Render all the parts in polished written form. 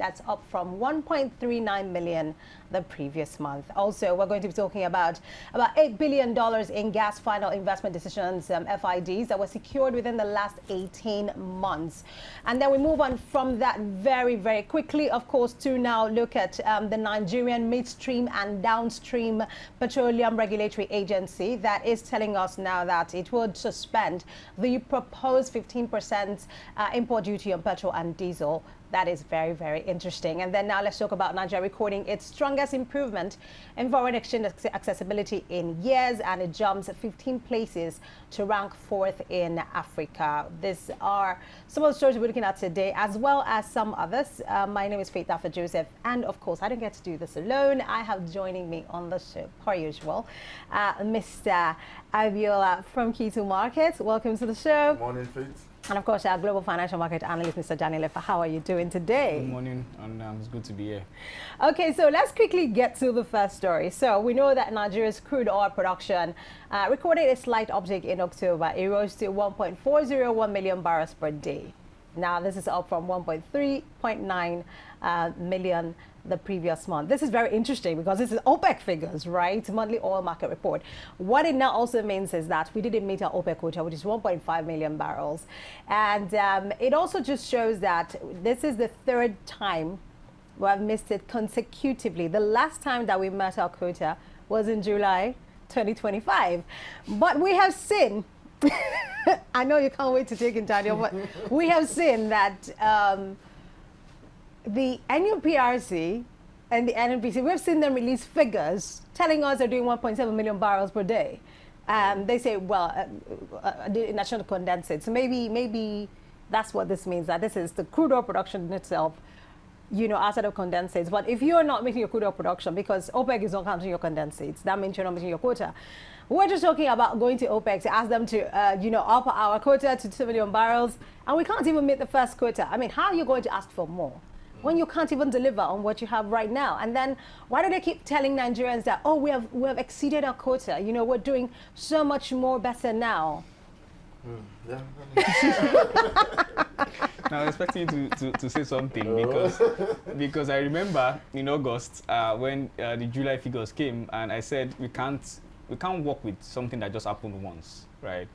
That's up from 1.39 million the previous month. Also, we're going to be talking about $8 billion in gas final investment decisions, FIDs, that were secured within the last 18 months. And then we move on from that very, very quickly, of course, to now look at the Nigerian midstream and downstream petroleum regulatory agency that is telling us now that it would suspend the proposed 15% import duty on petrol and diesel. That is very, very interesting. And then now let's talk about Nigeria recording its strongest improvement in foreign exchange accessibility in years, and it jumps 15 places to rank 4th in Africa. These are some of the stories we're looking at today, as well as some others. My name is Faith After Joseph, and of course, I don't get to do this alone. I have joining me on the show, per usual, Mr. Abiola from Quota Markets. Welcome to the show. Good morning, Faith. And of course, our global financial market analyst, Mr. Danny Lefa. How are you doing today? Good morning, and it's good to be here. Okay, so let's quickly get to the first story. So we know that Nigeria's crude oil production recorded a slight uptick in October. It rose to 1.401 million barrels per day. Now, this is up from 1.309 million the previous month. This is very interesting because this is OPEC figures, right? Monthly oil market report. What it now also means is that we didn't meet our OPEC quota, which is 1.5 million barrels. And it also just shows that this is the third time we have missed it consecutively. The last time that we met our quota was in July 2025. But we have seen I know you can't wait to take it, Daniel, but we have seen that the NUPRC and the NNPC, we've seen them release figures telling us they're doing 1.7 million barrels per day. They say, well, the national condensate. So maybe that's what this means, that this is the crude oil production in itself, you know, outside of condensates. But if you're not meeting your crude oil production, because OPEC is not counting your condensates, that means you're not meeting your quota. We're just talking about going to OPEC to ask them to, you know, up our quota to 2 million barrels, and we can't even meet the first quota. I mean, how are you going to ask for more when you can't even deliver on what you have right now? And then why do they keep telling Nigerians that, oh, we have exceeded our quota? You know, we're doing so much more better now. Yeah. Now, I was expecting you to say something because I remember in August when the July figures came, and I said we can't work with something that just happened once, right?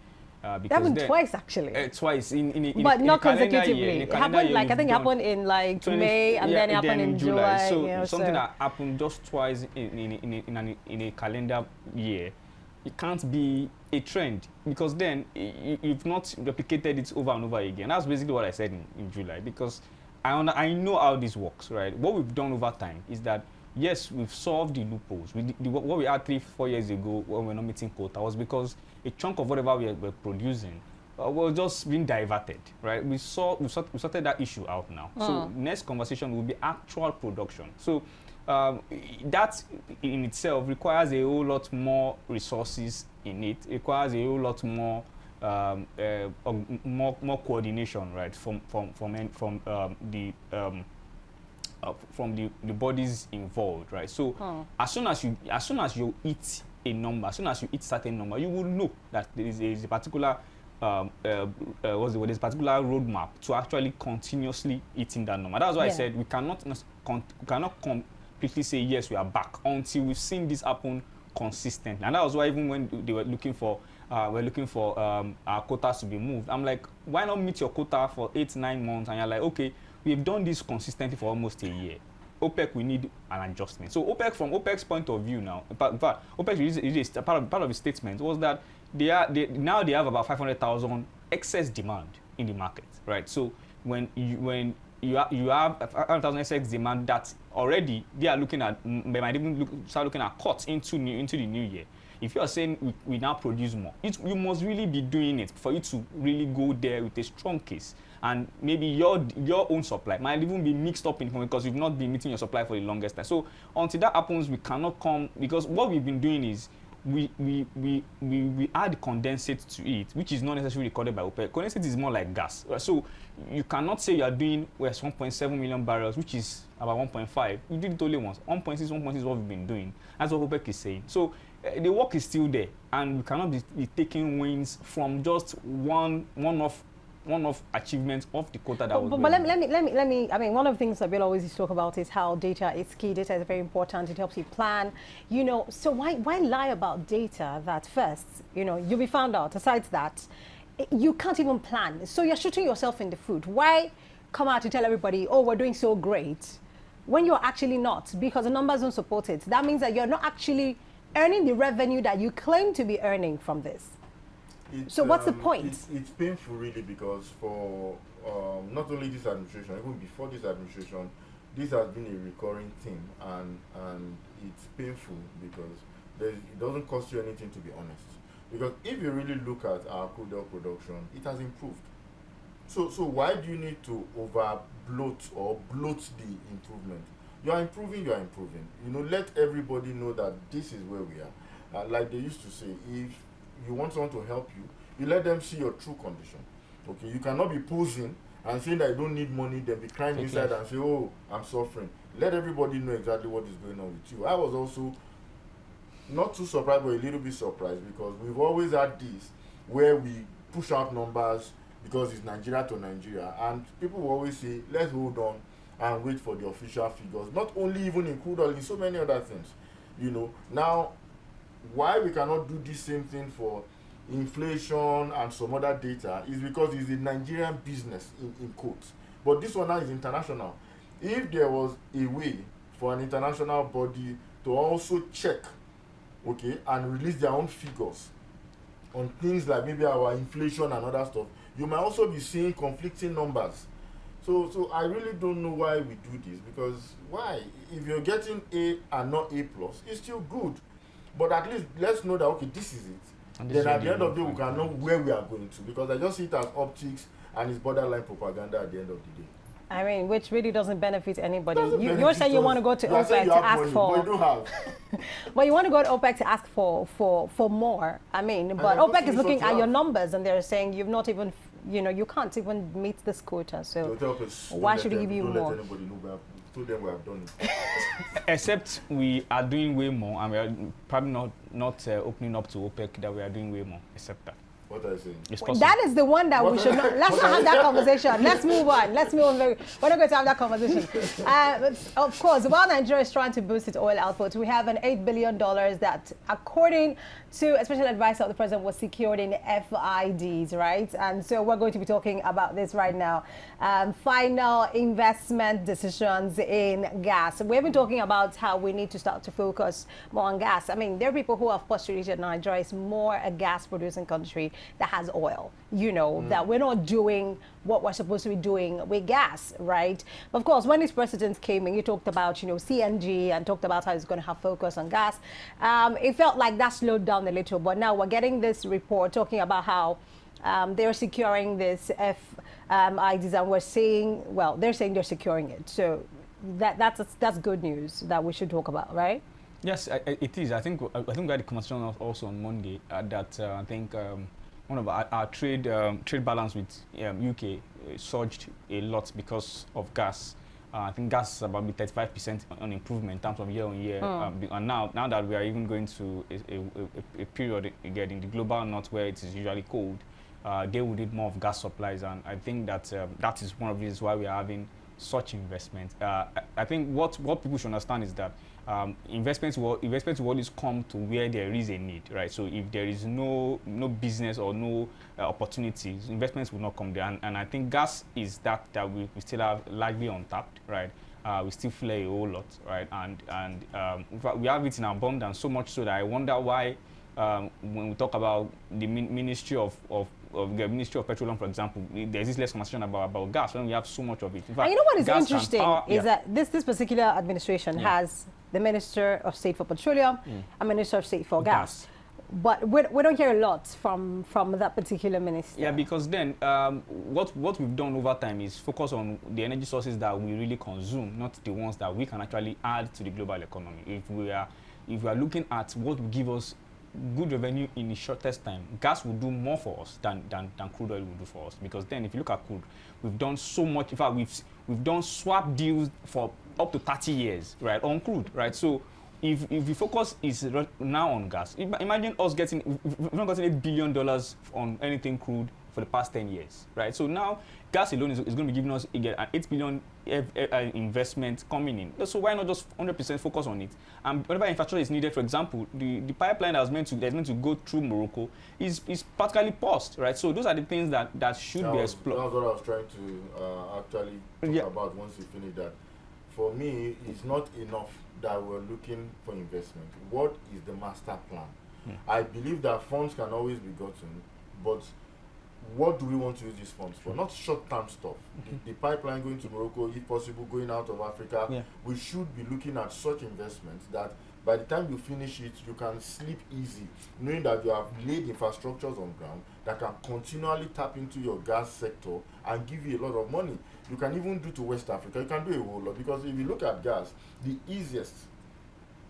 It happened twice, actually. Twice in but not a consecutively. year, It happened, like, I think it happened in like May, and then it happened in July. So you know, something that happened just twice in a calendar year, it can't be a trend, because then you've not replicated it over and over again. That's basically what I said in July, because I know how this works, right? What we've done over time is that, yes, we've solved the loopholes. What we had 3-4 years ago when we were not meeting quota was because a chunk of whatever we were producing was just being diverted, right? We sorted that issue out now. So next conversation will be actual production. So that in itself requires a whole lot more resources in it. It requires a whole lot more more coordination, right? From the bodies involved, right? So as soon as you hit a number, as soon as you hit certain number, you will know that there is a particular there's a particular roadmap to actually continuously hitting that number. That's why I said we cannot completely say yes, we are back until we've seen this happen consistently. And that was why even when they were looking for our quotas to be moved, I'm like, why not meet your quota for 8-9 months? And you're like, okay, we've done this consistently for almost a year. OPEC, we need an adjustment. So OPEC, from OPEC's point of view now, in fact, OPEC part of his statement was that they have about 500,000 excess demand in the market, right? So when you have 500,000 excess demand, that already they are looking at, they might even start looking at cuts into the new year. If you are saying we now produce more, you must really be doing it for you to really go there with a strong case. And maybe your own supply might even be mixed up in because you've not been meeting your supply for the longest time. So until that happens, we cannot come, because what we've been doing is we add condensate to it, which is not necessarily recorded by OPEC. Condensate is more like gas. So you cannot say you are doing 1.7 million barrels, which is about 1.5. You did it only once. 1.6 is what we've been doing. That's what OPEC is saying. So the work is still there, and we cannot be taking wins from just one-off one-off achievement of the quota that was. But let me. I mean, one of the things that Bill always used to talk about is how data is key. Data is very important. It helps you plan. You know, so why lie about data that first? You know, you'll be found out. Besides that, you can't even plan. So you're shooting yourself in the foot. Why come out to tell everybody, oh, we're doing so great, when you're actually not, because the numbers don't support it? That means that you're not actually earning the revenue that you claim to be earning from this. So what's the point? It's painful, really, because for not only this administration, even before this administration, this has been a recurring thing, and it's painful because it doesn't cost you anything, to be honest. Because if you really look at our crude oil production, it has improved. So why do you need to bloat the improvement? You are improving. You know, let everybody know that this is where we are. Like they used to say, if you want someone to help you, you let them see your true condition. Okay, you cannot be posing and saying that you don't need money, then be crying inside and say, oh, I'm suffering. Let everybody know exactly what is going on with you. I was also not too surprised, but a little bit surprised, because we've always had this where we push out numbers because it's Nigeria to Nigeria, and people will always say, let's hold on and wait for the official figures. Not only even in crude oil, in so many other things. You know, now why we cannot do the same thing for inflation and some other data is because it's a Nigerian business in quotes. But this one now is international. If there was a way for an international body to also check, okay, and release their own figures on things like maybe our inflation and other stuff, you might also be seeing conflicting numbers. So I really don't know why we do this, because why? If you're getting A and not A+, it's still good. But at least let's know that, okay, this is it. And then at the end of the day, we can know where we are going to, because I just see it as optics and it's borderline propaganda at the end of the day. I mean, which really doesn't benefit anybody. You're saying you want to go to OPEC to ask money, for... But you don't have. But you want to go to OPEC to ask for more. I mean, but OPEC is looking at your numbers and they're saying you've not even, you know, you can't even meet this quota. So why should we give you more? Let anybody know told them we have done it. Except we are doing way more, and we are probably not opening up to OPEC that we are doing way more, except that. What are you saying? It's possible. That is the one that we should not. Let's not have that conversation. Let's move on. We're not going to have that conversation. Of course, while Nigeria is trying to boost its oil output, we have an $8 billion that, according to a special advisor of the president, was secured in FIDs, right? And so we're going to be talking about this right now. Final investment decisions in gas. We've been talking about how we need to start to focus more on gas. I mean, there are people who have postulated Nigeria is more a gas-producing country that has oil, you know, that we're not doing what we're supposed to be doing with gas, right? Of course, when this president came in, he talked about, you know, CNG and talked about how he's going to have focus on gas. It felt like that slowed down a little, but now we're getting this report talking about how they're securing this FIDs, and we're saying, well, they're saying they're securing it. So that's good news that we should talk about, right? Yes, it is. I think we had a conversation also on Monday that I think one of our trade balance with UK surged a lot because of gas. I think gas is about 35% on improvement in terms of year on year. And now that we are even going to a period again in the global north where it is usually cold, they will need more of gas supplies, and I think that that is one of the reasons why we are having such investment. I think what people should understand is that investments will always come to where there is a need, right? So if there is no business or no opportunities, investments will not come there. And I think gas is that we still have largely untapped, right? We still flare a whole lot, right? And in fact, we have it in abundance, so much so that I wonder why when we talk about the Ministry of the Ministry of Petroleum, for example, there's this less conversation about gas when we have so much of it. In fact, and you know what is interesting is that this particular administration has the Minister of State for Petroleum and Minister of State for Gas. But we don't hear a lot from that particular minister. Yeah, because then what we've done over time is focus on the energy sources that we really consume, not the ones that we can actually add to the global economy. If we are looking at what will give us good revenue in the shortest time, gas will do more for us than crude oil will do for us. Because then if you look at crude, we've done so much. In fact, we've done swap deals for up to 30 years, right, on crude, right? So if the focus is now on gas, imagine us getting, we've not gotten $8 billion on anything crude for the past 10 years, right? So now gas alone is going to be giving us again an 8 billion investment coming in. So why not just 100% focus on it? And whatever infrastructure is needed, for example, the pipeline that's meant to go through Morocco is practically paused, right? So those are the things that should be explored. That's what I was trying to actually talk about once you finish that. For me, it's not enough that we're looking for investment. What is the master plan? I believe that funds can always be gotten, but what do we want to use these funds for? Not short-term stuff. The pipeline going to Morocco, if possible, going out of Africa. Yeah. We should be looking at such investments that by the time you finish it, you can sleep easy, knowing that you have laid infrastructures on ground that can continually tap into your gas sector and give you a lot of money. You can even do to West Africa. You can do a whole lot, because if you look at gas, the easiest,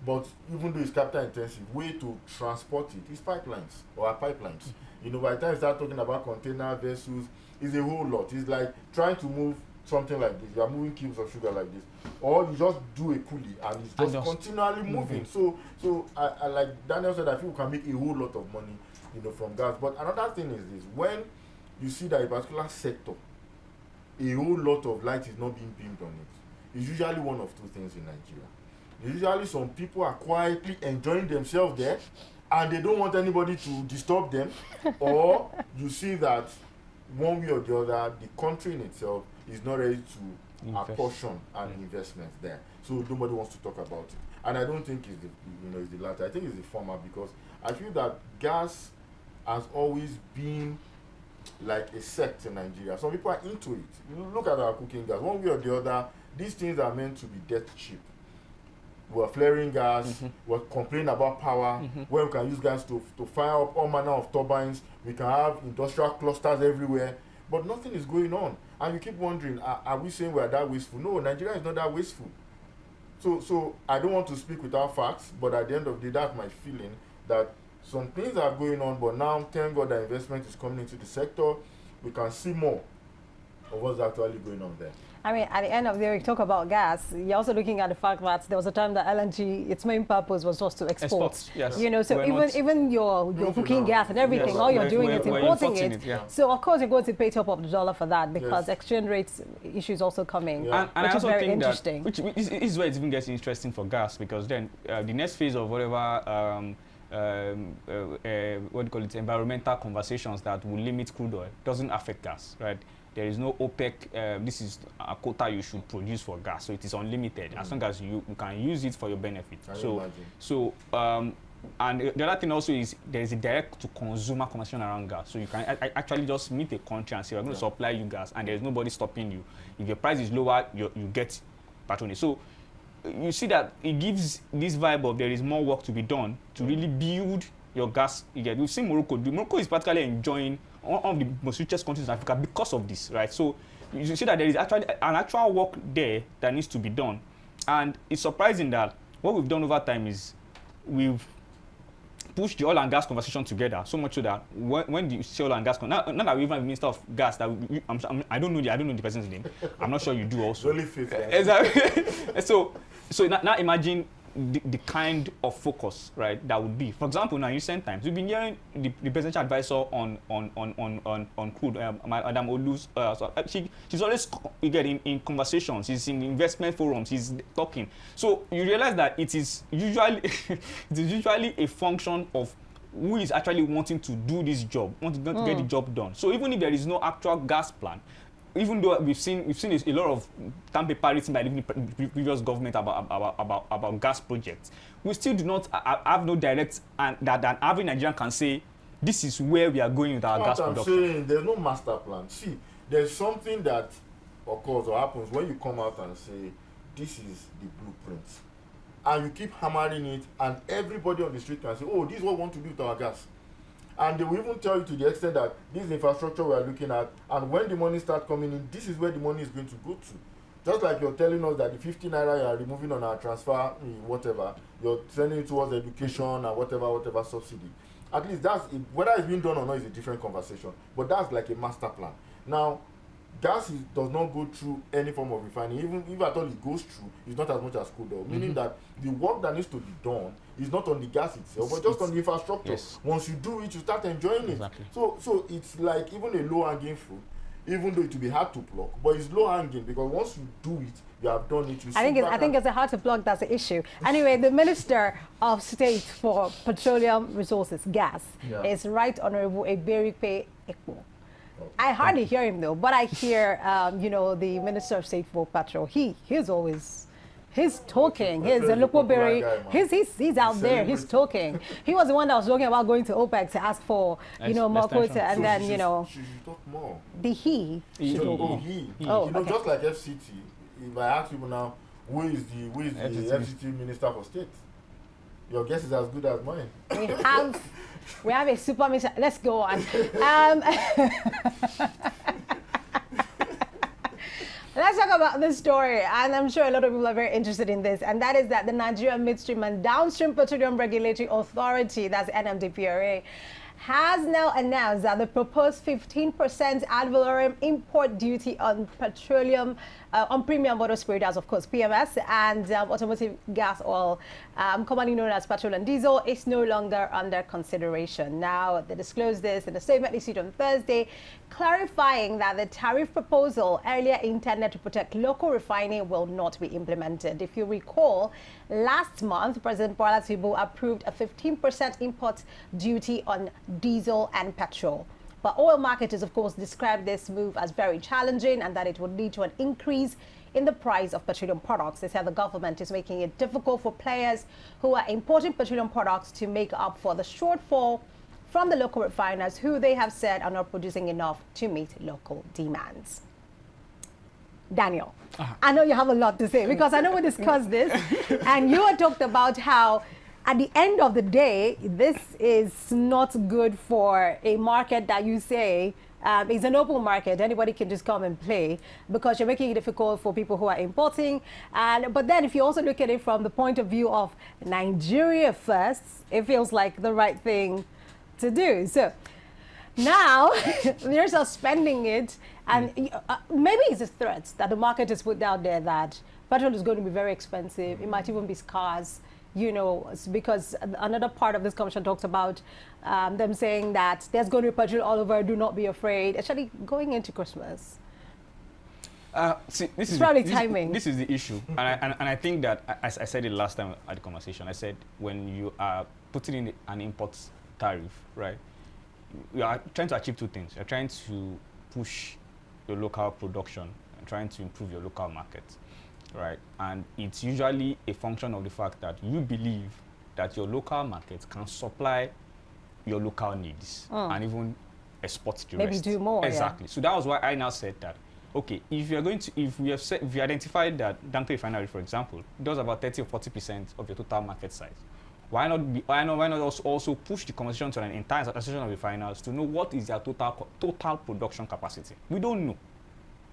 but even though it's capital intensive, way to transport it is pipelines or pipelines. You know, by the time you start talking about container vessels, it's a whole lot. It's like trying to move something like this. You are moving cubes of sugar like this, or you just do a pulley and it's just continually moving. So I like Daniel said, I feel we can make a whole lot of money, you know, from gas. But another thing is this: when you see that a particular sector, a whole lot of light is not being beamed on it, it's usually one of two things in Nigeria. Usually some people are quietly enjoying themselves there and they don't want anybody to disturb them, or you see that one way or the other, the country in itself is not ready to apportion an investment there. So nobody wants to talk about it. And I don't think it's the latter. I think it's the former, because I feel that gas has always been like a sect in Nigeria. Some people are into it. You look at our cooking gas. One way or the other, these things are meant to be death cheap. We're flaring gas, we're complaining about power, where we can use gas to fire up all manner of turbines, we can have industrial clusters everywhere, but nothing is going on. And you keep wondering, are we saying we're that wasteful? No, Nigeria is not that wasteful. So I don't want to speak without facts, but at the end of the day, that's my feeling, that some things are going on, but now, thank God that investment is coming into the sector, we can see more of what's actually going on there. I mean, at the end of the day, we talk about gas. You're also looking at the fact that there was a time that LNG, its main purpose was just to export. Yes. You know, so even your cooking gas and everything, all you're doing is importing it. So of course you're going to pay top of the dollar for that, because exchange rates issues also coming, and which is very interesting. Which is where it even gets interesting for gas, because then the next phase of whatever what do you call it, environmental conversations that will limit crude oil doesn't affect gas, right? There is no OPEC, this is a quota you should produce for gas, so it is unlimited as long as you can use it for your benefit. And the other thing also is there is a direct to consumer conversation around gas. So you can actually just meet a country and say, we're going to supply you gas, and there's nobody stopping you. If your price is lower, you get patronage. So you see that it gives this vibe of there is more work to be done to really build your gas. We've seen Morocco. Morocco is practically enjoying one of the most richest countries in Africa because of this, right? So you see that there is actually an actual work there that needs to be done. And it's surprising that what we've done over time is we've pushed the oil and gas conversation together so much so that when the oil and gas, now that we even have a minister of gas, that I don't know the person's name. I'm not sure you do also. Really fit, exactly. So now imagine the kind of focus, right, that would be. For example, now in recent times, we've been hearing the presidential advisor on crude, Madam Olu's. She's always getting in conversations. She's in investment forums. She's talking. So you realize that it is usually a function of who is actually wanting to do this job, wanting to get the job done. So even if there is no actual gas plan, even though we've seen a lot of time paper written by the previous government about gas projects, we still do not have no direct, and that every Nigerian can say, this is where we are going with our gas production. I'm saying there's no master plan. See, there's something that occurs or happens when you come out and say, this is the blueprint. And you keep hammering it, and everybody on the street can say, oh, this is what we want to do with our gas. And they will even tell you to the extent that this is infrastructure we are looking at, and when the money starts coming in, this is where the money is going to go to. Just like you're telling us that the 50 naira you are removing on our transfer, whatever, you're sending it towards education and whatever subsidy. At least that's, whether it's being done or not is a different conversation. But that's like a master plan. Now, gas does not go through any form of refining. Even if at all it goes through, it's not as much as crude oil. Meaning that the work that needs to be done is not on the gas itself, but just on the infrastructure. Yes. Once you do it, you start enjoying it. So it's like even a low-hanging fruit, even though it will be hard to pluck, but it's low-hanging because once you do it, you have done it. I think it's a hard to pluck. That's the issue. Anyway, the Minister of State for Petroleum Resources, Gas, is Right Honorable Eberipe Ekpo. I hardly hear him though, but I hear, the Minister of State for Petrol. He's talking. He's a local berry. He's out there. He's talking. He was the one that was talking about going to OPEC to ask for, more quota, and then, She should talk more. He. Just like FCT. If I ask people now, who is the FCT Minister for State? Your guess is as good as mine. We have a super minister. Let's go on. Let's talk about this story, and I'm sure a lot of people are very interested in this, and that is that the Nigerian Midstream and Downstream Petroleum Regulatory Authority, that's NMDPRA, has now announced that the proposed 15% ad valorem import duty on petroleum, on premium motor spirit, of course, PMS, and automotive gas oil, commonly known as petrol and diesel, is no longer under consideration. Now, they disclosed this in a statement issued on Thursday, clarifying that the tariff proposal earlier intended to protect local refining will not be implemented. If you recall, last month, President Bola Tinubu approved a 15% import duty on diesel and petrol. But oil marketers, of course, described this move as very challenging and that it would lead to an increase in the price of petroleum products. They said the government is making it difficult for players who are importing petroleum products to make up for the shortfall from the local refiners, who they have said are not producing enough to meet local demands. Daniel, I know you have a lot to say because I know we discussed this and you had talked about how at the end of the day, this is not good for a market that you say is an open market. Anybody can just come and play because you're making it difficult for people who are importing. But then if you also look at it from the point of view of Nigeria first, it feels like the right thing to do. So now they're suspending it, and maybe it's a threat that the market has put out there that petrol is going to be very expensive. It might even be scarce. Because another part of this commission talks about them saying that there's going to be petrol all over, do not be afraid, actually going into Christmas. See, this is probably timing. This is the issue. And I think that, as I said it last time at the conversation, I said when you are putting in an import tariff, right, you are trying to achieve two things. You're trying to push your local production and trying to improve your local market. Right, and it's usually a function of the fact that you believe that your local market can supply your local needs and even export the rest. Maybe do more. Exactly. Yeah. So that was why I now said that, okay, if we identified that Danko Refinery, for example, does about 30 or 40% of your total market size, why not also push the conversation to an entire association of refiners to know what is their total production capacity? We don't know,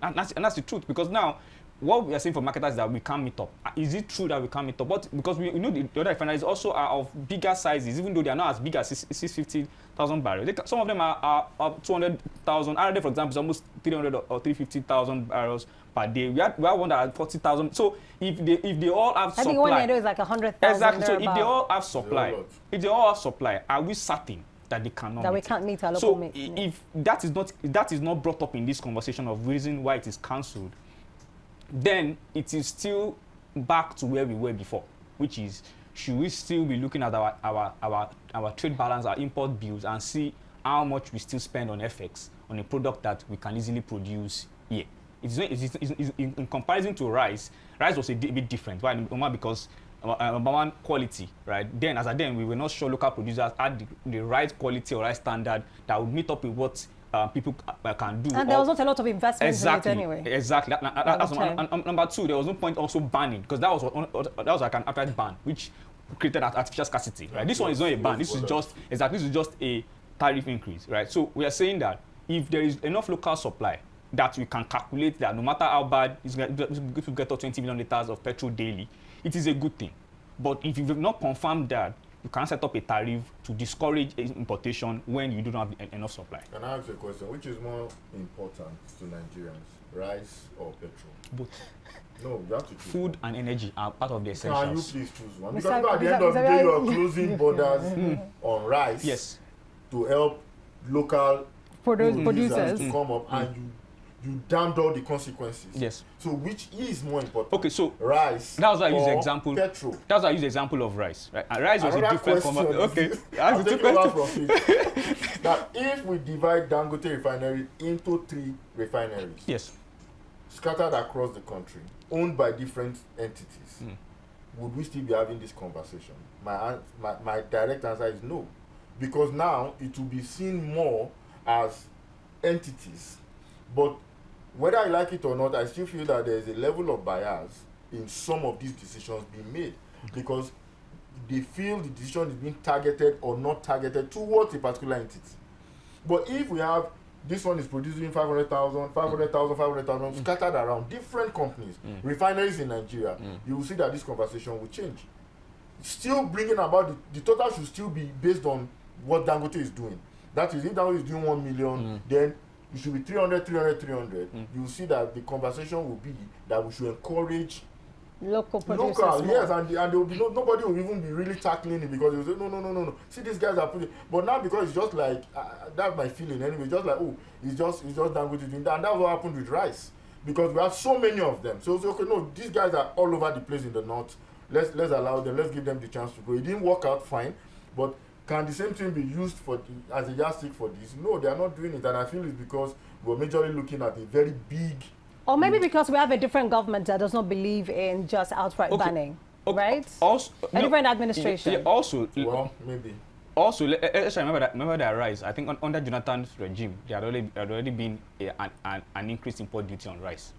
and that's the truth, because now, what we are saying for marketers is that we can't meet up. Is it true that we can't meet up? But because we know the other refineries also are of bigger sizes, even though they are not as big as 650,000 barrels. Some of them are 200,000. RD, for example, is almost 300 or 350,000 barrels per day. We have one that has 40,000. So if they all have supply, I think one year is like 100,000. Exactly. So if they all have supply, are we certain that they cannot? That we can't meet our local needs. So if that is not brought up in this conversation of reason why it is cancelled, then it is still back to where we were before, which is, should we still be looking at our trade balance, our import bills, and see how much we still spend on FX on a product that we can easily produce here? It's in comparison to rice was a bit different. Why? Because number one, quality, right? Then, we were not sure local producers had the right quality or right standard that would meet up with what people can do. And there was not a lot of investment in it anyway. Exactly. That's and number two, there was no point also banning, because that was like an outright ban, which created artificial scarcity, right? This one is not a ban. This is just a tariff increase, right? So we are saying that if there is enough local supply that we can calculate that no matter how bad it's going to get up 20 million liters of petrol daily, it is a good thing. But if you've not confirmed that, you can set up a tariff to discourage importation when you don't have enough supply. Can I ask a question? Which is more important to Nigerians, rice or petrol? Both. No, you have to choose Food and energy are part of the Can you essentials. please choose one? Mr. Because at the end of the day, you are closing borders on rice Yes. to help local Producers. to come up, and you damned all the consequences. Yes. So which is more important? Okay, so Rice. that was why I used the or example. Petrol. That's why I used the example of rice. Right? And rice was Another a different question. Okay. I'll That's a take over question. from it. That if we divide Dangote refinery into 3 refineries, Yes. scattered across the country, owned by different entities, would we still be having this conversation? My direct answer is no, because now it will be seen more as entities. But whether I like it or not, I still feel that there is a level of bias in some of these decisions being made, because they feel the decision is being targeted or not targeted towards a particular entity. But if we have this one is producing 500,000 scattered around different companies, refineries in Nigeria, you will see that this conversation will change. Still bringing about the total should still be based on what Dangote is doing. That is, if Dangote is doing 1 million, then it should be 300. You will see that the conversation will be that we should encourage Local producers. local, more. yes, and there will be nobody will even be really tackling it, because they will say no. See, these guys are putting, but now because it's just like that's my feeling anyway. Just like, oh, it's just Dangote doing that, and that's what happened with rice, because we have so many of them. So okay, no, these guys are all over the place in the north. Let's allow them. Let's give them the chance to go. It didn't work out fine, but can the same thing be used as a yardstick for this? No, they are not doing it, and I feel it's because we're majorly looking at a very big. Or maybe because we have a different government that does not believe in just outright banning, right? Also, A different administration. Yeah, also, Well, maybe. Also, let's remember that rice. I think under Jonathan's regime, there had already been an increased import duty on rice,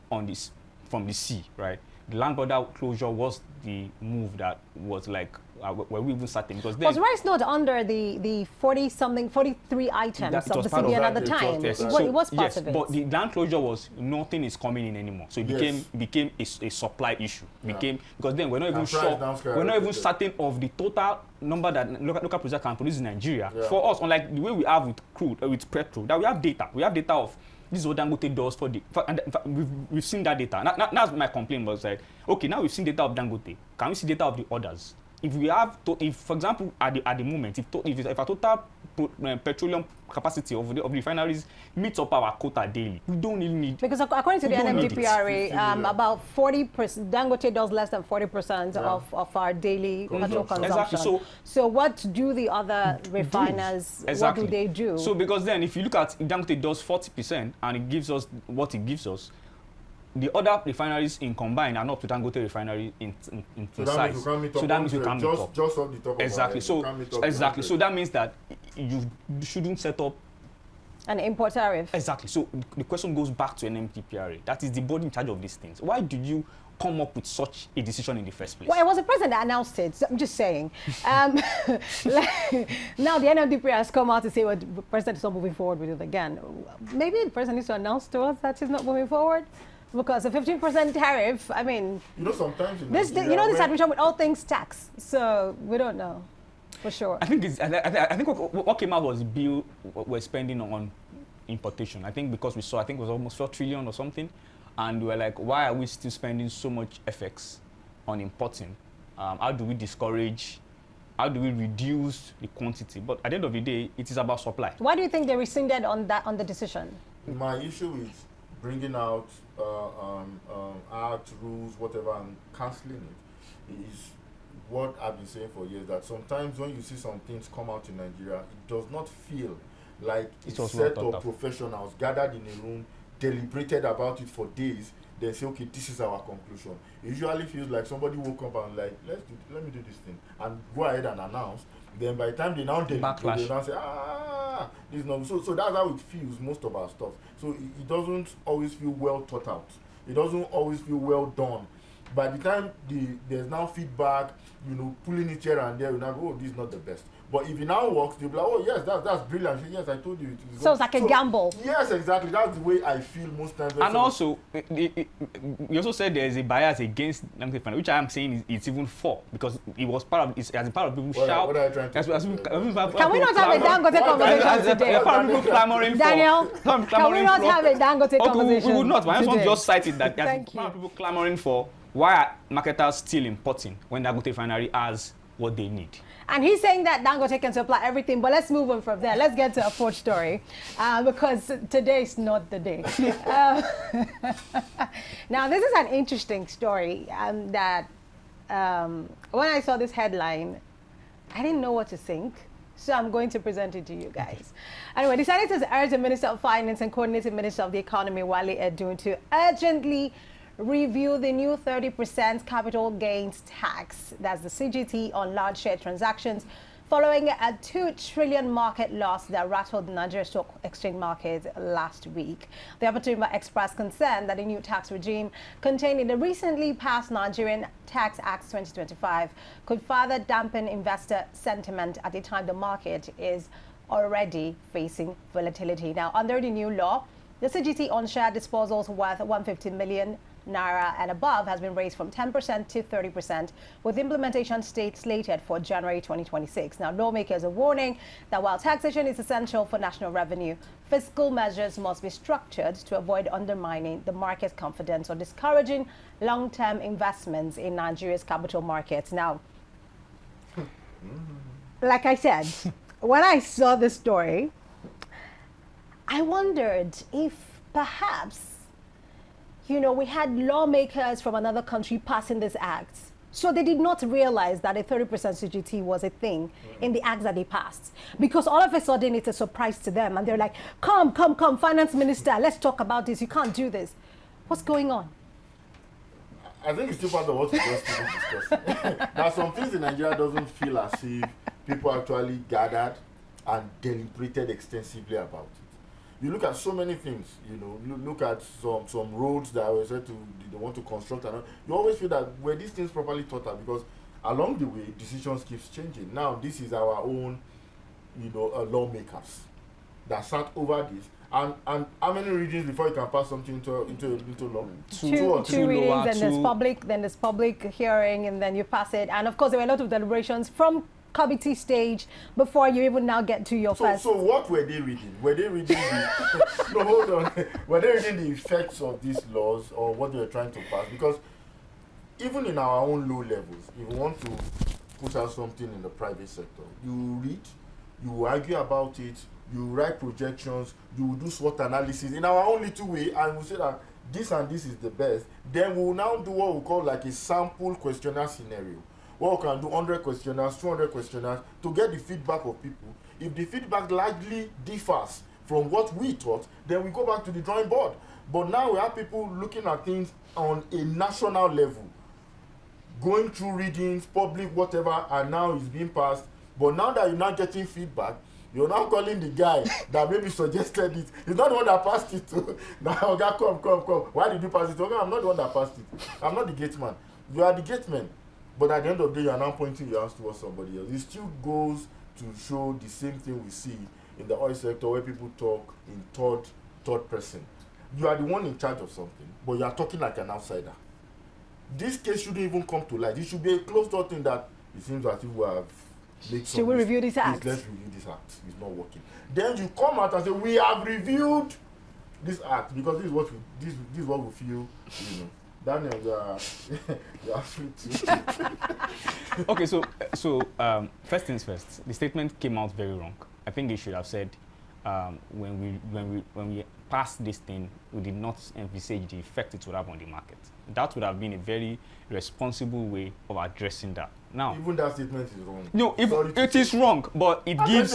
from the sea, right? The land border closure was the move that was like where we even started, because then Was rice not under the 43 items It of was the part of CBN that. at the time? Yes. It was part of it. But the land closure was nothing is coming in anymore, so it Yes. became a supply issue. Because then we're not even And price sure, down we're not even skyrocketed. certain of the total number that local producers can produce in Nigeria. Yeah. For us, unlike the way we have with crude with petrol, that we have data of this is what Dangote does and in fact, we've seen that data. That's my complaint was like, okay, now we've seen data of Dangote. Can we see data of the others? If we have, if for example, at the moment, if our total petroleum capacity of the refineries meets up our quota daily, we don't really need. Because according to the We don't need it. NMDPRA, about 40%, Dangote does less than 40% of our daily petrol consumption. Exactly. So what do the other refiners, Exactly. what do they do? So because then if you look at Dangote does 40% and it gives us what it gives us, the other refineries in combined are not to Dangote refinery in So that size. means you can't meet up. So that means you can't meet up. Just off the top of Exactly. our head, So you can't meet up exactly. 100. So that means that you shouldn't set up. An import tariff. Exactly. So the question goes back to NMDPRA. That is the body in charge of these things. Why did you come up with such a decision in the first place? Well, it was the president that announced it. So I'm just saying. Now the NMDPRA has come out to say, well, the president is not moving forward with it again. Maybe the president needs to announce to us that he's not moving forward. Because a 15% tariff, I mean, sometimes in this Nigeria, this administration with all things tax, so we don't know for sure. I think what came out was the bill we're spending on importation. I think because we saw, I think it was almost 4 trillion or something, and we were like, why are we still spending so much FX on importing? How do we discourage? How do we reduce the quantity? But at the end of the day, it is about supply. Why do you think they rescinded on the decision? My issue is bringing out art rules, whatever, and cancelling it is what I've been saying for years, that sometimes when you see some things come out in Nigeria, it does not feel like a set of professionals gathered in a room, deliberated about it for days, then say, okay, this is our conclusion. It usually feels like somebody woke up and like, let me do this thing, and go ahead and announce. Then by the time they now deliberate, they now say, this is not. So that's how it feels, most of our stuff. So it doesn't always feel well thought out. It doesn't always feel well done. By the time there's now feedback, pulling it here and there, you now go, oh, this is not the best. But if it now works, you'll be like, oh yes, that's brilliant. Yes, I told you. So it's like a gamble. Yes, exactly. That's the way I feel most times. And also, you also said there is a bias against Dangote Refinery, which I am saying it's even for, because it was part of, as a part of people shout. What are you trying to Can we not have a Dangote conversation today? Part of people clamoring for. Daniel, can we not have a Dangote conversation? We would not. But I just want to just cite it that Thank part of people clamoring for why are marketers still importing when Dangote Refinery has what they need. And he's saying that Dangote can supply everything, but let's move on from there. Let's get to a fourth story, because today is not the day. Now, this is an interesting story that when I saw this headline, I didn't know what to think. So I'm going to present it to you guys. Anyway, the senators urged the Minister of Finance and Coordinating Minister of the Economy, Wale Edun, to urgently review the new 30% capital gains tax, that's the CGT, on large share transactions, following a 2 trillion market loss that rattled the Nigeria Stock Exchange market last week. The opportunity expressed concern that the new tax regime contained in the recently passed Nigerian Tax Act 2025 could further dampen investor sentiment at a time the market is already facing volatility. Now, under the new law, the CGT on share disposals worth 150 million naira and above has been raised from 10% to 30%, with implementation slated for January 2026. Now, lawmakers are warning that while taxation is essential for national revenue, fiscal measures must be structured to avoid undermining the market's confidence or discouraging long-term investments in Nigeria's capital markets. Now, like I said, when I saw this story, I wondered if perhaps we had lawmakers from another country passing this act. So they did not realize that a 30% CGT was a thing in the acts that they passed. Because all of a sudden it's a surprise to them. And they're like, come, finance minister, let's talk about this. You can't do this. What's going on? I think it's still part of what we're just discussing. There are some things in Nigeria doesn't feel as if people actually gathered and deliberated extensively about it. You look at so many things, look at some roads that were said they want to construct, and you always feel that were these things properly thought out, because along the way decisions keeps changing. Now this is our own, lawmakers that sat over this, and how many readings before you can pass something into law? Two readings, and there's public hearing, and then you pass it, and of course there were a lot of deliberations from committee stage before you even now get to your first. So what were they reading? Were they reading the no, hold on. Were they reading the effects of these laws or what they were trying to pass? Because even in our own low levels, if you want to put out something in the private sector, you read, you argue about it, you write projections, you do SWOT analysis in our own little way, and we say that this and this is the best. Then we will now do what we call like a sample questionnaire scenario. What we can do 100 questionnaires, 200 questionnaires to get the feedback of people. If the feedback largely differs from what we thought, then we go back to the drawing board. But now we have people looking at things on a national level, going through readings, public, whatever, and now it's being passed. But now that you're not getting feedback, you're now calling the guy that maybe suggested it. He's not the one that passed it. Now, okay, come. Why did you pass it? Okay, I'm not the one that passed it. I'm not the gate man. You are the gate man. But at the end of the day, you are now pointing your hands towards somebody else. It still goes to show the same thing we see in the oil sector, where people talk in third person. You are the one in charge of something, but you are talking like an outsider. This case shouldn't even come to light. It should be a closed-door thing that it seems as if we have made. Should we review this act? Let's review this act. It's not working. Then you come out and say, we have reviewed this act because this is what we feel, Daniel, you are free to. Okay, so first things first. The statement came out very wrong. I think they should have said when we passed this thing, we did not envisage the effect it would have on the market. That would have been a very responsible way of addressing that. Now, even that statement is wrong. No, it is wrong, but it gives.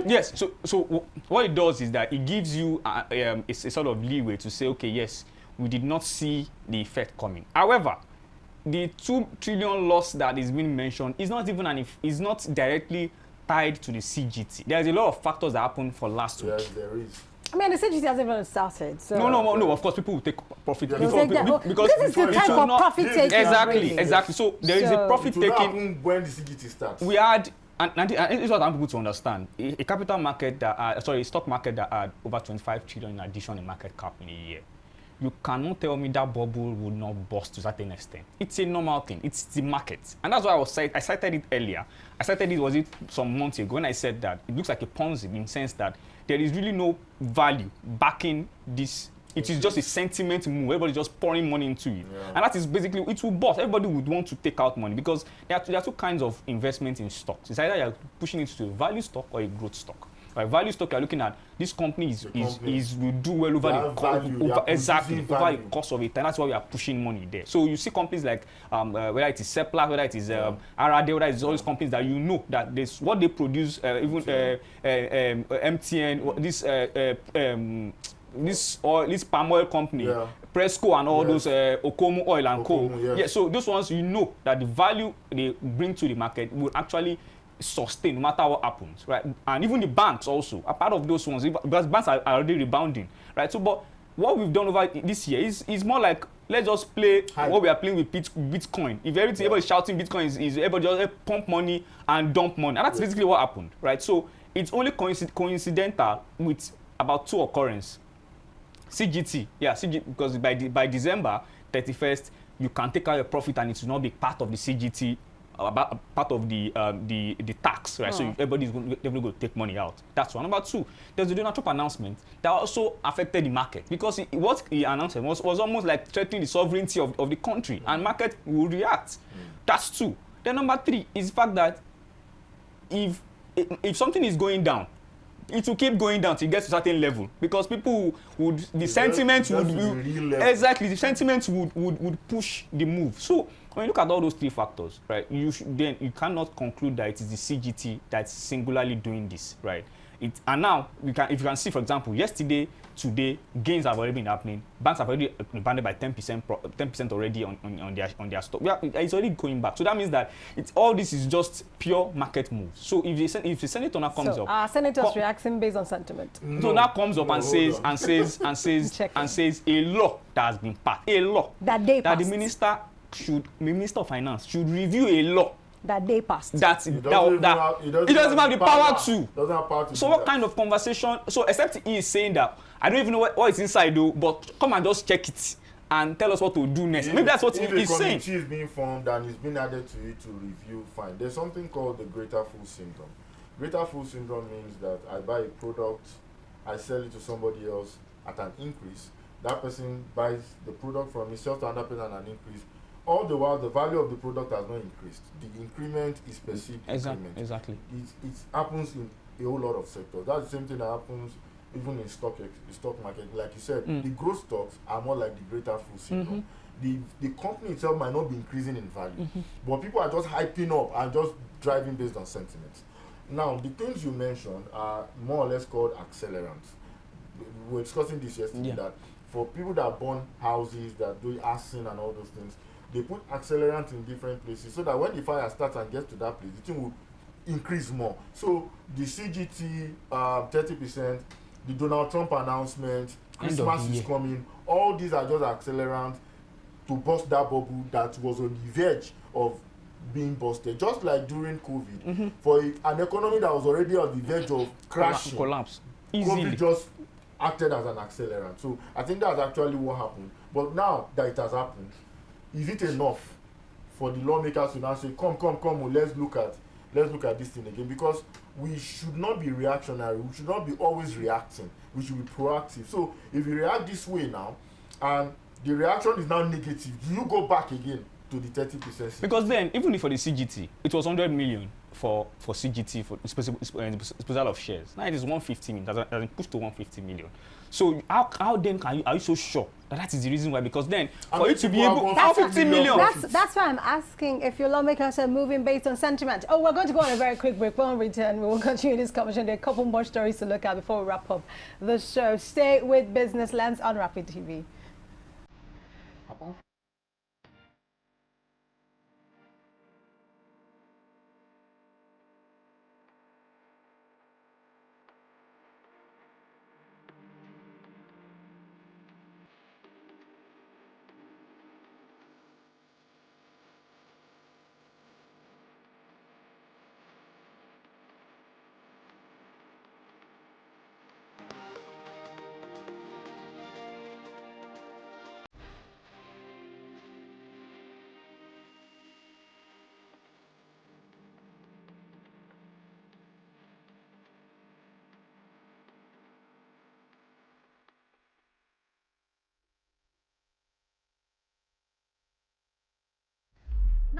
Yes. So what it does is that it gives you a sort of leeway to say, okay, yes, we did not see the effect coming. However, the 2 trillion loss that is being mentioned is not even is not directly tied to the CGT. There is a lot of factors that happened for last week. Yes, there is. I mean, the CGT hasn't even started. So. No. Of course, people will take profit Yeah, before, because this is the time for profit taking. Exactly. So there is a profit taking. When the CGT starts. We had, and it's what I want people to understand. A capital market a stock market that had over 25 trillion in addition in market cap in a year. You cannot tell me that bubble will not burst to a certain extent. It's a normal thing. It's the market. And that's why I cited it earlier. I cited it, some months ago, when I said that it looks like a Ponzi in the sense that there is really no value backing this. It is just a sentiment move. Everybody's just pouring money into it. Yeah. And that is basically, it will burst. Everybody would want to take out money because there are two kinds of investment in stocks. It's either you're pushing it to a value stock or a growth stock. Right, value stock, you're looking at this company will do well over the course of it, and that's why we are pushing money there. So you see companies like whether it is Sepla, whether it is Arade, whether it's all these companies that you know that this what they produce, even MTN, this palm oil company, Presco and all those Okomo Oil and Co. Yeah, so those ones you know that the value they bring to the market will actually sustain no matter what happens, right? And even the banks also are part of those ones because banks are already rebounding, right? So, but what we've done over this year is more like let's just play what we are playing with Bitcoin. If everybody is shouting Bitcoin, is everybody just pump money and dump money, and that's basically what happened, right? So it's only coincidental with about two occurrences. CGT, because by December 31st, you can take out your profit and it will not be part of the CGT. Part of the tax, right? So everybody's definitely going to take money out. That's one. Number two, there's the Donald Trump announcement that also affected the market because what he announced was almost like threatening the sovereignty of the country, and market will react. That's two. Then number three is the fact that if something is going down, it will keep going down till it gets to a certain level because people would the sentiment would push the move. So when you look at all those three factors, right, you cannot conclude that it is the CGT that's singularly doing this, right? And now if you can see, for example, yesterday, today, gains have already been happening. Banks have already rebounded by 10% already on their stock. It's already going back. So that means that all this is just pure market moves. So if the senator now comes up, our senators reacting based on sentiment. So now comes up and says a law that has been passed, a law that the Minister of Finance should review a law that they passed. He doesn't have the power to. So what kind of conversation? So except he is saying that I don't even know what is inside though, but come and just check it and tell us what to do next. Maybe that's what he's saying. If a committee is being formed and is being added to it to review, fine. There's something called the greater fool syndrome. Greater fool syndrome means that I buy a product, I sell it to somebody else at an increase. That person buys the product from me, sells to another person at an increase. All the while, the value of the product has not increased. The increment is perceived increment. Exactly. It happens in a whole lot of sectors. That's the same thing that happens even in stock market. Like you said, the growth stocks are more like the greater fool syndrome. The company itself might not be increasing in value, but people are just hyping up and just driving based on sentiments. Now, the things you mentioned are more or less called accelerants. We were discussing this yesterday that for people that burn houses, that do arson and all those things, they put accelerant in different places so that when the fire starts and gets to that place, the thing will increase more. So the CGT 30%, the Donald Trump announcement, Christmas is coming, all these are just accelerants to bust that bubble that was on the verge of being busted. Just like during COVID, for an economy that was already on the verge of crashing, collapse easily. COVID just acted as an accelerant. So I think that's actually what happened. But now that it has happened, is it enough for the lawmakers to now say, come, let's look at this thing again? Because we should not be reactionary. We should not be always reacting. We should be proactive. So if you react this way now, and the reaction is now negative, do you go back again to the 30%? Because then, even for the CGT, it was 100 million for CGT for disposal of shares. Now it is 150 million. It has been pushed to 150 million. So how then are you so sure that is the reason why? Because then for you to be able 150 million. That's why I'm asking if your lawmakers are moving based on sentiment. Oh, we're going to go on a very quick break. When we return, we will continue this conversation. There are a couple more stories to look at before we wrap up the show. Stay with Business Lens on Rapid TV.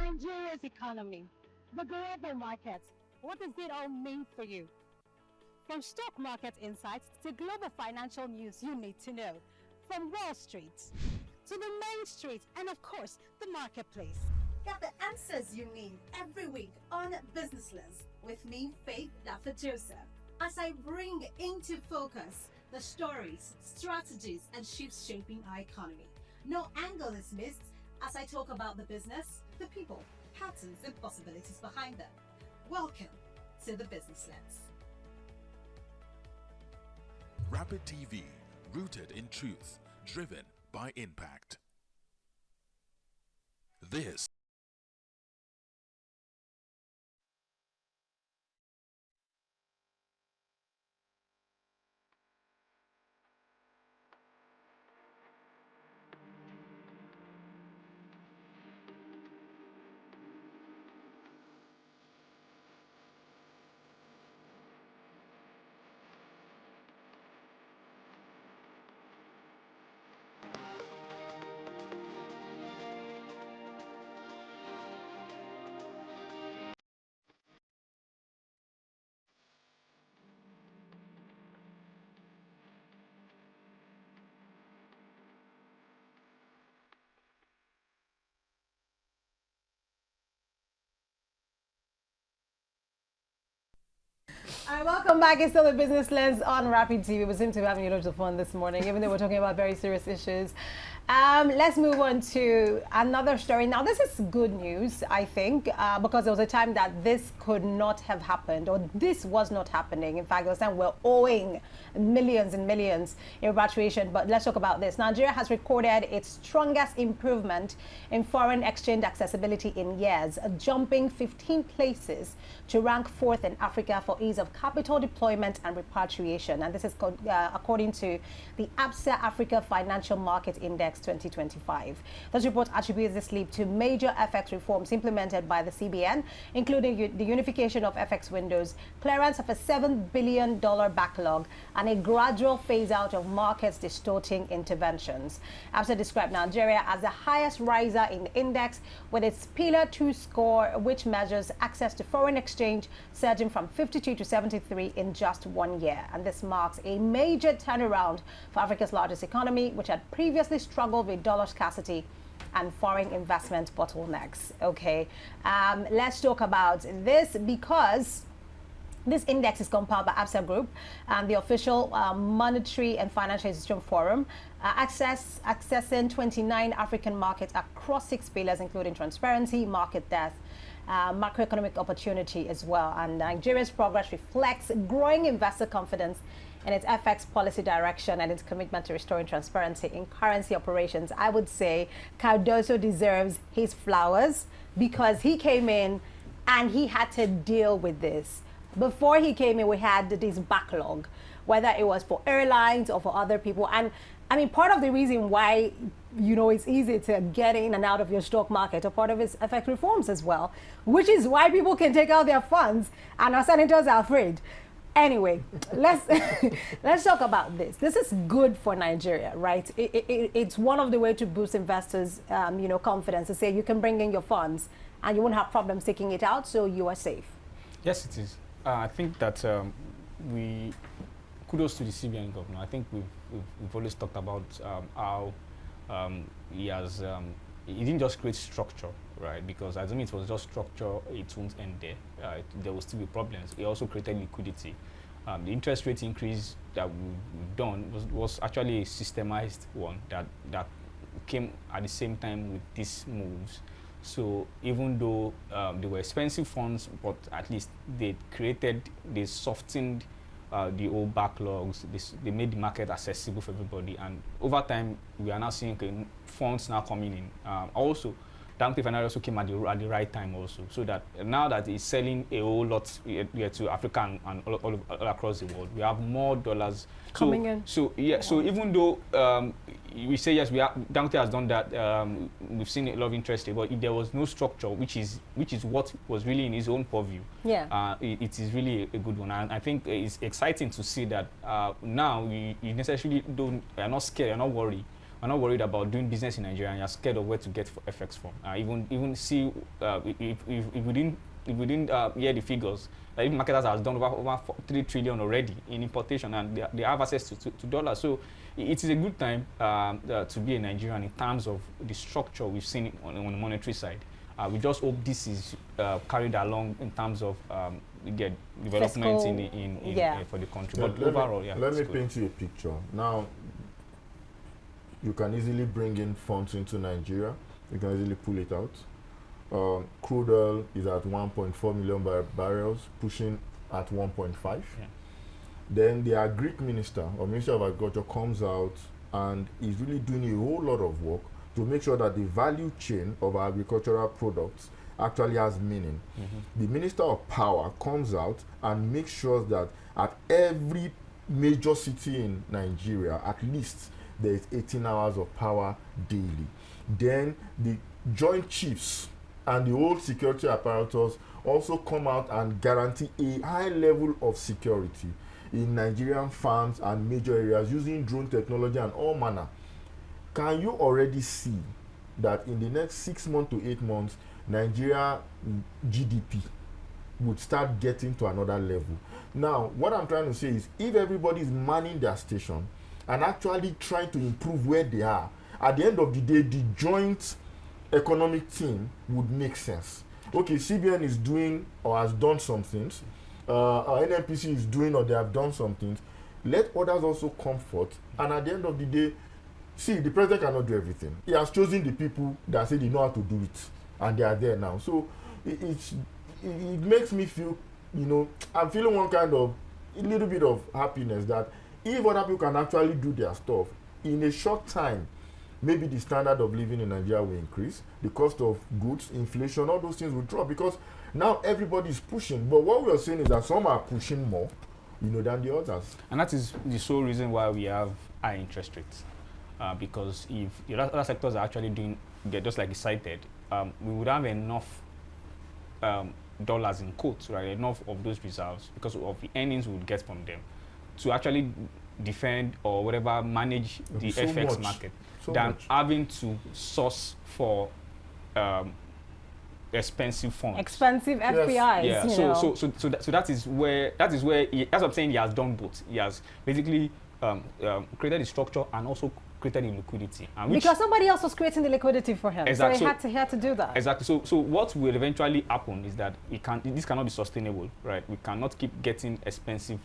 Nigeria's economy, the global markets. What does it all mean for you? From stock market insights to global financial news you need to know. From Wall Street to the main street and of course the marketplace. Get the answers you need every week on Business Lens with me, Faith Daffer Joseph, as I bring into focus the stories, strategies, and shifts shaping our economy. No angle is missed as I talk about the business, the people, patterns, and possibilities behind them. Welcome to the Business Lens. Rapid TV, rooted in truth, driven by impact. This All right, welcome back. It's still the Business Lens on Rapid TV. We seem to be having a lot of fun this morning, even though we're talking about very serious issues. Let's move on to another story. Now, this is good news, I think, because there was a time that this could not have happened, or this was not happening. In fact, there was a time we're owing millions and millions in repatriation. But let's talk about this. Nigeria has recorded its strongest improvement in foreign exchange accessibility in years, jumping 15 places to rank 4th in Africa for ease of capital deployment and repatriation. And this is according to the ABSA Africa Financial Market Index 2025. This report attributes this leap to major FX reforms implemented by the CBN, including the unification of FX windows, clearance of a $7 billion backlog, and a gradual phase out of markets distorting interventions. ABSA described Nigeria as the highest riser in the index, with its Pillar 2 score, which measures access to foreign exchange, surging from 52 to 73 in just 1 year. And this marks a major turnaround for Africa's largest economy, which had previously struggled with dollar scarcity and foreign investment bottlenecks. Okay, let's talk about this because this index is compiled by ABSA Group and the official Monetary and Financial Institution Forum, accessing 29 African markets across 6 pillars, including transparency, market depth, macroeconomic opportunity as well. And Nigeria's progress reflects growing investor confidence in its FX policy direction and its commitment to restoring transparency in currency operations. I would say Cardoso deserves his flowers because he came in and he had to deal with this. Before he came in, we had this backlog, whether it was for airlines or for other people. And I mean, part of the reason why, you know, it's easy to get in and out of your stock market, or part of its FX reforms as well, which is why people can take out their funds and our senators are afraid. Anyway, let's talk about this. This is good for Nigeria, right? It's one of the ways to boost investors, you know, confidence, to say you can bring in your funds and you won't have problems taking it out, so you are safe. Yes, it is. I think that we kudos to the CBN governor. I think we've always talked about how he has he didn't just create structure, right? Because I don't mean it was just structure, it won't end there. There will still be problems. He also created liquidity. The interest rate increase that we've done was actually a systemized one that came at the same time with these moves. So even though they were expensive funds, but at least they softened the old backlogs. They made the market accessible for everybody, and over time we are now seeing funds now coming in. Also, Danke Finance also came at the right time also, so that now that it's selling a whole lot to Africa and all across the world, we have more dollars coming in. So yeah, so even though we say yes, Danke has done that, we've seen a lot of interest, but if there was no structure, which is what was really in his own purview, yeah, it is really a good one. And I think it's exciting to see that now you necessarily are not scared, you're not worried are not worried about doing business in Nigeria and you're scared of where to get FX from. Even see if we didn't hear the figures, like even marketers has done over 3 trillion already in importation, and they have access to dollars. So it is a good time to be a Nigerian in terms of the structure we've seen on the monetary side. We just hope this is carried along in terms of development for the country. But overall, let me paint you a picture. Now, you can easily bring in funds into Nigeria. You can easily pull it out. Crude oil is at 1.4 million barrels, pushing at 1.5. Yeah. Then the Greek minister or Minister of Agriculture comes out and is really doing a whole lot of work to make sure that the value chain of our agricultural products actually has meaning. The Minister of Power comes out and makes sure that at every major city in Nigeria, at least there is 18 hours of power daily. Then the Joint Chiefs and the whole security apparatus also come out and guarantee a high level of security in Nigerian farms and major areas using drone technology and all manner. Can you already see that in the next 6 months to 8 months, Nigeria GDP would start getting to another level? Now, what I'm trying to say is, if everybody is manning their station and actually trying to improve where they are, at the end of the day, the joint economic team would make sense. Okay, CBN is doing or has done some things, NNPC is doing or they have done some things. Let others also come forth, and at the end of the day, see, the president cannot do everything. He has chosen the people that say they know how to do it, and they are there now. So it makes me feel, I'm feeling one kind of, a little bit of happiness that if other people can actually do their stuff, in a short time, maybe the standard of living in Nigeria will increase, the cost of goods, inflation, all those things will drop, because now everybody is pushing. But what we are saying is that some are pushing more, than the others. And that is the sole reason why we have high interest rates. Because if the other sectors are actually doing, just like you cited, we would have enough dollars in quotes, right? Enough of those reserves because of the earnings we would get from them to actually defend or whatever, manage the FX market than having to source for expensive funds. Expensive FPIs. Yeah. So that is where that's what I'm saying. He has done both. He has basically created the structure and also created the liquidity. And because somebody else was creating the liquidity for him. Exactly. So he had to do that. Exactly. So what will eventually happen is that this cannot be sustainable, right? We cannot keep getting expensive,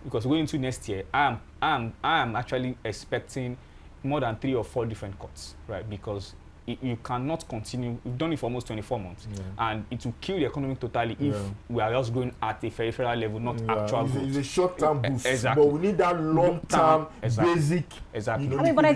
because going into next year, I am actually expecting more than 3 or 4 different cuts, right? Because you cannot continue. We've done it for almost 24 months, and it will kill the economy totally if we are just going at a peripheral level, not actual growth. It's a short-term boost, but we need that long-term, basic. Exactly. I mean, but I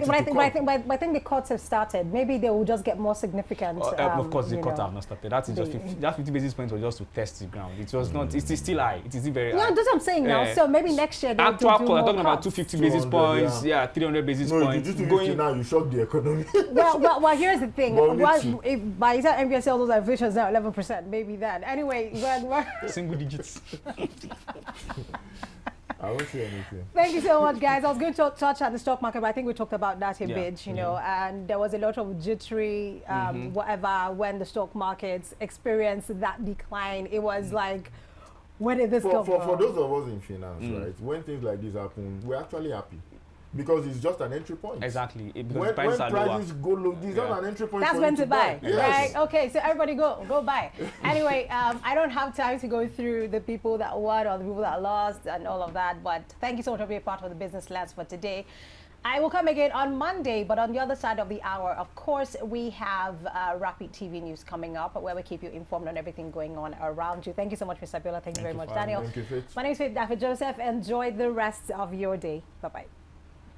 think the cuts have started. Maybe they will just get more significant. Of course, the cuts have not started. That is just 50 basis points was just to test the ground. It was not. It is still high. It is still very high. Yeah, that's what I'm saying now. So maybe next year they'll do more cuts. Talking about 250 basis points. Yeah, 300 basis points. No, going now, you shock the economy. Well, here's the thing. If by the time MPS all those inflation is now 11%, maybe then. Anyway, single digits. I won't say anything. Thank you so much, guys. I was going to touch on the stock market, but I think we talked about that a bit, and there was a lot of jittery, whatever, when the stock markets experienced that decline. It was like, where did this come from? For those of us in finance, right, when things like this happen, we're actually happy. Because it's just an entry point. Exactly. When prices go low, this is not an entry point. That's when to buy, right? Okay, so everybody go buy. Anyway, I don't have time to go through the people that won or the people that lost and all of that, but thank you so much for being part of the Business Lens for today. I will come again on Monday, but on the other side of the hour, of course, we have Rapid TV News coming up, where we keep you informed on everything going on around you. Thank you so much, Mr. Sabiola. Thank you very much, Daniel. Thank you, Fitz. My name is David Joseph. Enjoy the rest of your day. Bye-bye.